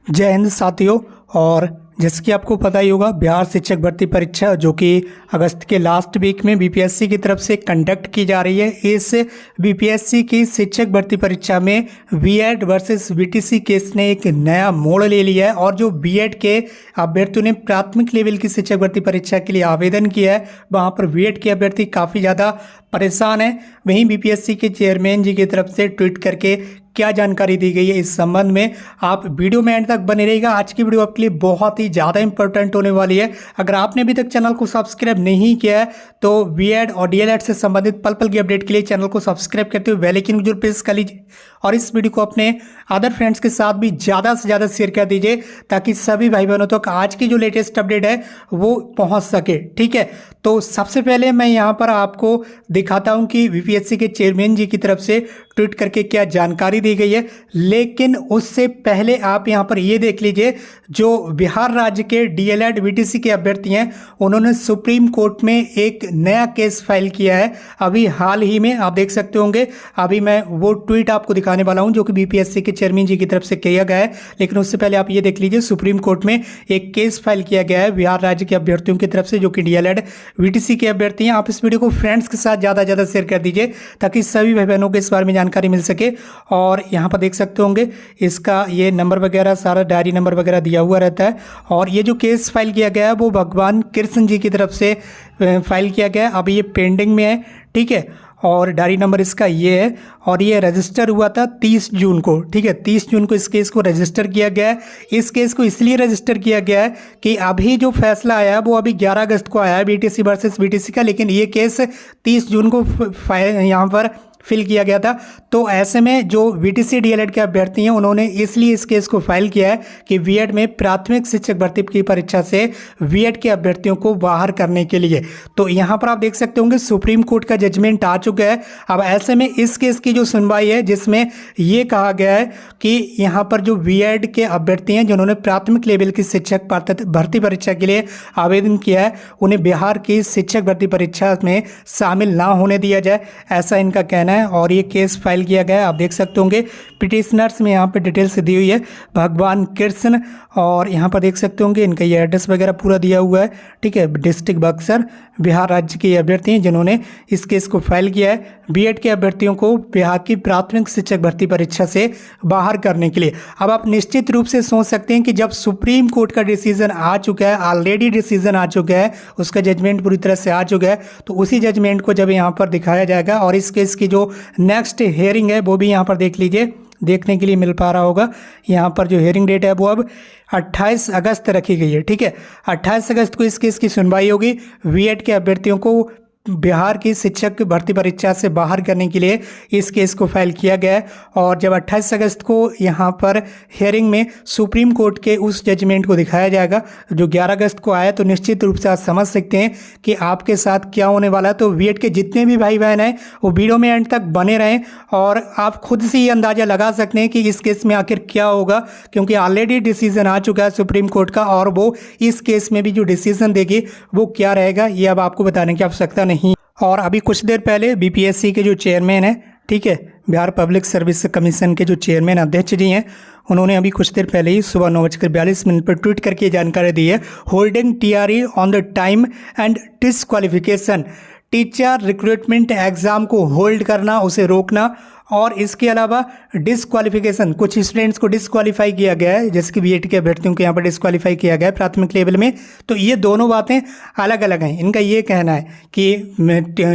जय हिंद साथियों। और जैसे कि आपको पता ही होगा, बिहार शिक्षक भर्ती परीक्षा जो कि अगस्त के लास्ट वीक में बीपीएससी की तरफ से कंडक्ट की जा रही है। इस बीपीएससी की शिक्षक भर्ती परीक्षा में बीएड वर्सेस बीटीसी केस ने एक नया मोड़ ले लिया है। और जो बीएड के अभ्यर्थियों ने प्राथमिक लेवल की शिक्षक भर्ती परीक्षा के लिए आवेदन किया है, वहाँ पर बीएड के अभ्यर्थी काफ़ी ज़्यादा परेशान है। वहीं बीपीएससी के चेयरमैन जी की तरफ से ट्वीट करके क्या जानकारी दी गई है इस संबंध में, आप वीडियो में एंड तक बने रहिएगा। आज की वीडियो आपके लिए बहुत ही ज़्यादा इंपॉर्टेंट होने वाली है। अगर आपने अभी तक चैनल को सब्सक्राइब नहीं किया है तो बीएड और डीएलएड से संबंधित पल पल की अपडेट के लिए चैनल को सब्सक्राइब करते हुए बेल आइकन को जरूर प्रेस कर लीजिए और इस वीडियो को अपने अदर फ्रेंड्स के साथ भी ज़्यादा से ज़्यादा शेयर कर दीजिए ताकि सभी भाई बहनों तक आज की जो लेटेस्ट अपडेट है वो पहुँच सके। ठीक है, तो सबसे पहले मैं यहाँ पर आपको दिखाता हूँ कि बीपीएससी के चेयरमैन जी की तरफ से ट्वीट करके क्या जानकारी दी गई है। लेकिन उससे पहले आप यहाँ पर ये देख लीजिए, जो बिहार राज्य के डीएलएड बीटीसी के अभ्यर्थी हैं उन्होंने सुप्रीम कोर्ट में एक नया केस फाइल किया है। अभी हाल ही में आप देख सकते होंगे, अभी मैं वो ट्वीट आपको दिखाने वाला हूँ जो कि बीपीएससी के चेयरमैन जी की तरफ से किया गया है। लेकिन उससे पहले आप ये देख लीजिए, सुप्रीम कोर्ट में एक केस फाइल किया गया है बिहार राज्य के अभ्यर्थियों की तरफ से जो कि डीएलएड बीटीसी के अभ्यर्थी हैं। आप इस वीडियो को फ्रेंड्स के साथ ज़्यादा शेयर कर दीजिए ताकि सभी भाई बहनों को इस बारे में जानकारी मिल सके। और यहाँ पर देख सकते होंगे इसका ये नंबर वगैरह सारा डायरी नंबर वगैरह दिया हुआ रहता है। और ये जो केस फाइल किया गया है वो भगवान कृष्ण जी की तरफ से फाइल किया गया है। अभी ये पेंडिंग में है। ठीक है, और डायरी नंबर इसका ये है और ये रजिस्टर हुआ था 30 जून को। ठीक है, 30 जून को इस केस को रजिस्टर किया गया है। इस केस को इसलिए रजिस्टर किया गया है कि अभी जो फैसला आया है वो अभी 11 अगस्त को आया है बीटीसी वर्सेस बीटीसी का, लेकिन ये केस 30 जून को यहाँ पर फिल किया गया था। तो ऐसे में जो बीटीसी डीएलएड के अभ्यर्थी हैं उन्होंने इसलिए इस केस को फाइल किया है कि बीएड में प्राथमिक शिक्षक भर्ती की परीक्षा से बीएड के अभ्यर्थियों को बाहर करने के लिए। तो यहाँ पर आप देख सकते होंगे सुप्रीम कोर्ट का जजमेंट आ चुका है। अब ऐसे में इस केस की जो सुनवाई है जिसमें ये कहा गया है कि यहाँ पर जो बीएड के अभ्यर्थी हैं जिन्होंने प्राथमिक लेवल की शिक्षक भर्ती परीक्षा के लिए आवेदन किया है उन्हें बिहार की शिक्षक भर्ती परीक्षा में शामिल ना होने दिया जाए, ऐसा इनका कहना है। और ये केस फाइल किया गया है। आप देख सकते होंगे पिटिशनर्स में यहाँ पे डिटेल्स दी हुई है, भगवान कृष्ण। और यहाँ पर देख सकते होंगे इनका ये एड्रेस वगैरह पूरा दिया हुआ है। ठीक है, डिस्ट्रिक्ट बक्सर, बिहार राज्य के अभ्यर्थी हैं जिन्होंने इस केस को फाइल किया है बीएड के अभ्यर्थियों को बिहार की प्राथमिक शिक्षक भर्ती परीक्षा से बाहर करने के लिए। अब आप निश्चित रूप से सोच सकते हैं कि जब सुप्रीम कोर्ट का डिसीजन आ चुका है, ऑलरेडी डिसीजन आ चुका है, उसका जजमेंट पूरी तरह से आ चुका है, तो उसी जजमेंट को जब यहाँ पर दिखाया जाएगा और इस केस की जो नेक्स्ट हेयरिंग है वो भी यहाँ पर देख लीजिए, देखने के लिए मिल पा रहा होगा। यहाँ पर जो हेयरिंग डेट है वो अब 28 अगस्त रखी गई है। ठीक है, 28 अगस्त को इस केस की सुनवाई होगी। बीएड के अभ्यर्थियों को बिहार की शिक्षक भर्ती परीक्षा से बाहर करने के लिए इस केस को फाइल किया गया है। और जब 28 अगस्त को यहाँ पर हेयरिंग में सुप्रीम कोर्ट के उस जजमेंट को दिखाया जाएगा जो 11 अगस्त को आया, तो निश्चित रूप से आप समझ सकते हैं कि आपके साथ क्या होने वाला है। तो बीएड के जितने भी भाई बहन हैं वो वीडियो में एंड तक बने रहें और आप खुद से ये अंदाज़ा लगा सकते हैं कि इस केस में आखिर क्या होगा, क्योंकि ऑलरेडी डिसीजन आ चुका है सुप्रीम कोर्ट का और वो इस केस में भी जो डिसीजन देगी वो क्या रहेगा ये अब आपको बताने की आवश्यकता नहीं। और अभी कुछ देर पहले बीपीएससी के जो चेयरमैन हैं, ठीक है, बिहार पब्लिक सर्विस कमीशन के जो चेयरमैन अध्यक्ष जी हैं, उन्होंने अभी कुछ देर पहले ही सुबह 9:42 पर ट्वीट करके जानकारी दी है, holding TRE on the time and disqualification, teacher recruitment exam को होल्ड करना, उसे रोकना। और इसके अलावा डिसक्वालिफिकेशन, कुछ स्टूडेंट्स को डिसक्वालीफाई किया गया है, जैसे कि बीएड के अभ्यर्थियों को यहाँ पर डिसक्वालीफाई किया गया है प्राथमिक लेवल में। तो ये दोनों बातें अलग अलग हैं। इनका ये कहना है कि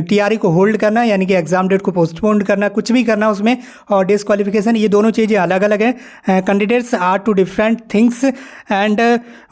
टीआरई को होल्ड करना यानी कि एग्जाम डेट को पोस्टपोन करना, कुछ भी करना उसमें, और डिसक्वालिफिकेशन, ये दोनों चीज़ें अलग अलग हैं। Candidates are two different things and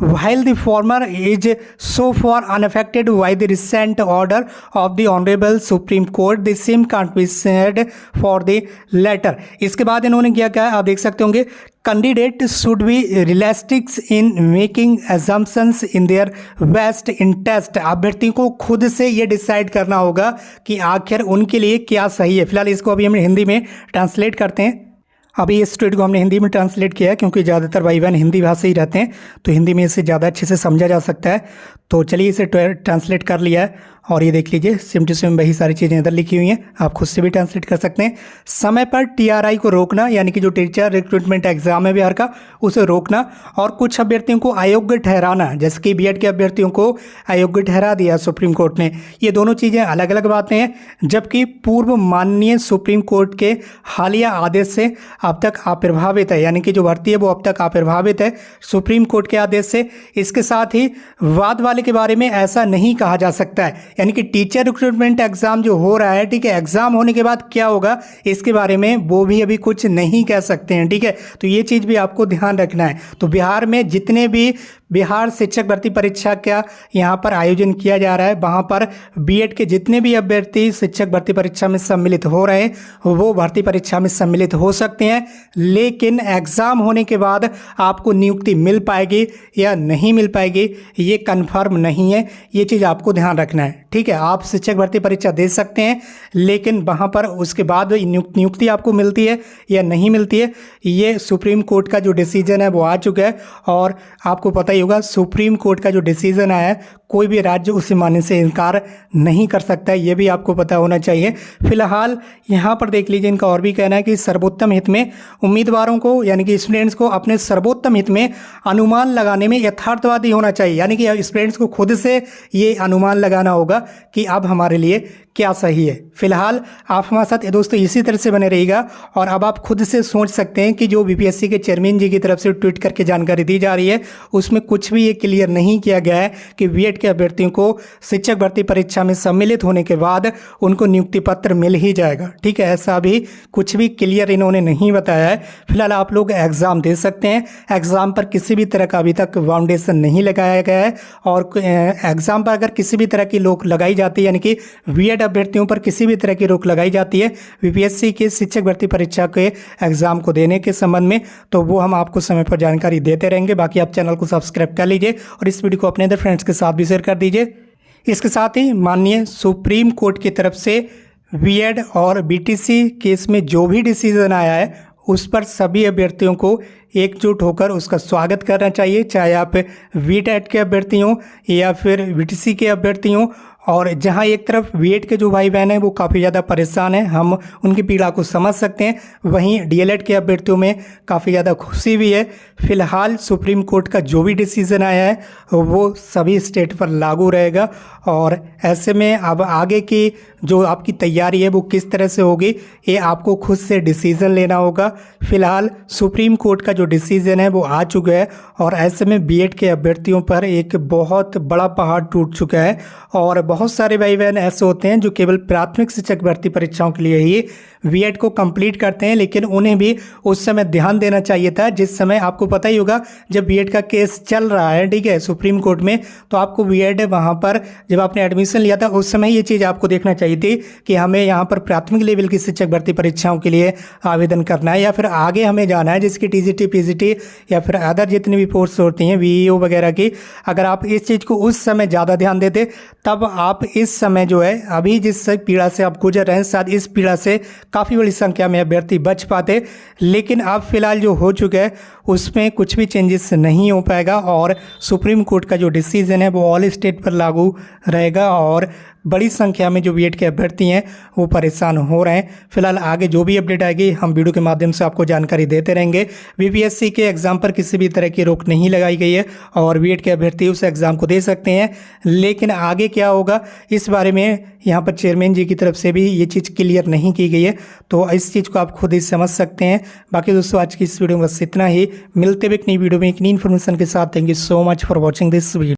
while the former is so far unaffected by the recent order of the honourable Supreme Court, the same can't be said for the latter. इसके बाद इन्होंने क्या कहा आप देख सकते होंगे, candidate should be realistic in making assumptions in their best interest. अभ्यर्थी को खुद से ये डिसाइड करना होगा कि आखिर उनके लिए क्या सही है। फिलहाल इसको अभी हम हिंदी में ट्रांसलेट करते हैं। अभी इस ट्वीट को हमने हिंदी में ट्रांसलेट किया है क्योंकि ज़्यादातर भाई बहन हिंदी भाषा ही रहते हैं, तो हिंदी में इसे ज़्यादा अच्छे से समझा जा सकता है। तो चलिए इसे ट्रांसलेट कर लिया है और ये देख लीजिए सेम टू सेम वही सारी चीज़ें इधर लिखी हुई हैं, आप खुद से भी ट्रांसलेट कर सकते हैं। समय पर टीआरआई को रोकना, यानी कि जो टीचर रिक्रूटमेंट एग्जाम है बिहार का उसे रोकना, और कुछ अभ्यर्थियों को अयोग्य ठहराना, जैसे कि बीएड के अभ्यर्थियों को अयोग्य ठहरा दिया सुप्रीम कोर्ट ने। ये दोनों चीज़ें अलग अलग बातें हैं, जबकि पूर्व माननीय सुप्रीम कोर्ट के हालिया आदेश से अब तक अप्रभावित है, यानी कि जो भर्ती है वो अब तक अप्रभावित है सुप्रीम कोर्ट के आदेश से। इसके साथ ही वाद वाले के बारे में ऐसा नहीं कहा जा सकता है, यानी कि टीचर रिक्रूटमेंट एग्जाम जो हो रहा है, ठीक है, एग्जाम होने के बाद क्या होगा इसके बारे में वो भी अभी कुछ नहीं कह सकते हैं, ठीक है। तो ये चीज़ भी आपको ध्यान रखना है। तो बिहार में जितने भी बिहार शिक्षक भर्ती परीक्षा का यहाँ पर आयोजन किया जा रहा है, वहाँ पर बीएड के जितने भी अभ्यर्थी शिक्षक भर्ती परीक्षा में सम्मिलित हो रहे हैं वो भर्ती परीक्षा में सम्मिलित हो सकते हैं, लेकिन एग्ज़ाम होने के बाद आपको नियुक्ति मिल पाएगी या नहीं मिल पाएगी ये कन्फर्म नहीं है। ये चीज़ आपको ध्यान रखना है, ठीक है। आप शिक्षक भर्ती परीक्षा दे सकते हैं, लेकिन वहाँ पर उसके बाद नियुक्ति आपको मिलती है या नहीं मिलती है, ये सुप्रीम कोर्ट का जो डिसीजन है वो आ चुका है। और आपको पता ही होगा सुप्रीम कोर्ट का जो डिसीजन आया है कोई भी राज्य उसे मानने से इनकार नहीं कर सकता है, ये भी आपको पता होना चाहिए। फिलहाल यहाँ पर देख लीजिए, इनका और भी कहना है कि सर्वोत्तम हित में उम्मीदवारों को, यानी कि स्टूडेंट्स को अपने सर्वोत्तम हित में अनुमान लगाने में यथार्थवादी होना चाहिए, यानी कि स्टूडेंट्स को खुद से ये अनुमान लगाना होगा कि अब हमारे लिए क्या सही है। फिलहाल आप हमारे साथ दोस्तों इसी तरह से बने रहिएगा, और अब आप खुद से सोच सकते हैं कि जो बीपीएससी के चेयरमैन जी की तरफ से ट्वीट करके जानकारी दी जा रही है उसमें कुछ भी ये क्लियर नहीं किया गया है कि बीएड के अभ्यर्थियों को शिक्षक भर्ती परीक्षा में सम्मिलित होने के बाद उनको नियुक्ति पत्र मिल ही जाएगा, ठीक है। ऐसा भी कुछ भी क्लियर इन्होंने नहीं बताया है। फिलहाल आप लोग एग्ज़ाम दे सकते हैं, एग्ज़ाम पर किसी भी तरह का अभी तक फाउंडेशन नहीं लगाया गया है, और एग्ज़ाम पर अगर किसी भी तरह की रोक लगाई जाती है, यानी कि बीएड अभ्यर्थियों पर किसी भी तरह की रोक लगाई जाती है बीपीएससी के शिक्षक भर्ती परीक्षा के एग्जाम को देने के संबंध में, तो वो हम आपको समय पर जानकारी देते रहेंगे। बाकी आप चैनल को सब्सक्राइब कर लीजिए और इस वीडियो को अपने अदर फ्रेंड्स के साथ भी शेयर कर दीजिए। इसके साथ ही माननीय सुप्रीम कोर्ट की तरफ से बीएड और बीटीसी केस में जो भी डिसीजन आया है उस पर सभी अभ्यर्थियों को एकजुट होकर उसका स्वागत करना चाहिए, चाहे आप वीटेट के अभ्यर्थी हों या फिर बीटीसी के अभ्यर्थी हों। और जहां एक तरफ बीएड के जो भाई बहन हैं वो काफ़ी ज़्यादा परेशान हैं, हम उनकी पीड़ा को समझ सकते हैं, वहीं डीएलएड के अभ्यर्थियों में काफ़ी ज़्यादा खुशी भी है। फिलहाल सुप्रीम कोर्ट का जो भी डिसीज़न आया है वो सभी स्टेट पर लागू रहेगा, और ऐसे में अब आगे की जो आपकी तैयारी है वो किस तरह से होगी ये आपको खुद से डिसीज़न लेना होगा। फिलहाल सुप्रीम कोर्ट का जो डिसीज़न है वो आ चुका है, और ऐसे में बीएड के अभ्यर्थियों पर एक बहुत बड़ा पहाड़ टूट चुका है। और बहुत सारे भाई बहन ऐसे होते हैं जो केवल प्राथमिक शिक्षक भर्ती परीक्षाओं के लिए ही बीएड को कंप्लीट करते हैं, लेकिन उन्हें भी उस समय ध्यान देना चाहिए था जिस समय आपको पता ही होगा जब बीएड का केस चल रहा है, ठीक है, सुप्रीम कोर्ट में, तो आपको बीएड वहाँ पर जब आपने एडमिशन लिया था उस समय ये चीज़ आपको देखना चाहिए थी कि हमें यहाँ पर प्राथमिक लेवल की शिक्षक भर्ती परीक्षाओं के लिए आवेदन करना है या फिर आगे हमें जाना है जिसकी टीजीटी पीजीटी या फिर अदर जितनी भी पोस्ट होती हैं वीईओ वगैरह की। अगर आप इस चीज़ को उस समय ज़्यादा ध्यान देते तब आप इस समय जो है अभी जिस पीड़ा से आप गुजर रहे हैं शायद इस पीड़ा से काफ़ी बड़ी संख्या में अभ्यर्थी बच पाते, लेकिन अब फिलहाल जो हो चुका है उसमें कुछ भी चेंजेस नहीं हो पाएगा, और सुप्रीम कोर्ट का जो डिसीजन है वो ऑल स्टेट पर लागू रहेगा, और बड़ी संख्या में जो बीएड के अभ्यर्थी हैं वो परेशान हो रहे हैं। फिलहाल आगे जो भी अपडेट आएगी हम वीडियो के माध्यम से आपको जानकारी देते रहेंगे। बीपीएससी के एग्ज़ाम पर किसी भी तरह की रोक नहीं लगाई गई है, और बीएड के अभ्यर्थी उस एग्ज़ाम को दे सकते हैं, लेकिन आगे क्या होगा इस बारे में यहाँ पर चेयरमैन जी की तरफ से भी ये चीज़ क्लियर नहीं की गई है, तो इस चीज़ को आप खुद ही समझ सकते हैं। बाकी दोस्तों आज की इस वीडियो में बस इतना ही, मिलते हुए एक नई वीडियो में एक नई इन्फॉर्मेशन के साथ। Thank you so much for watching this video.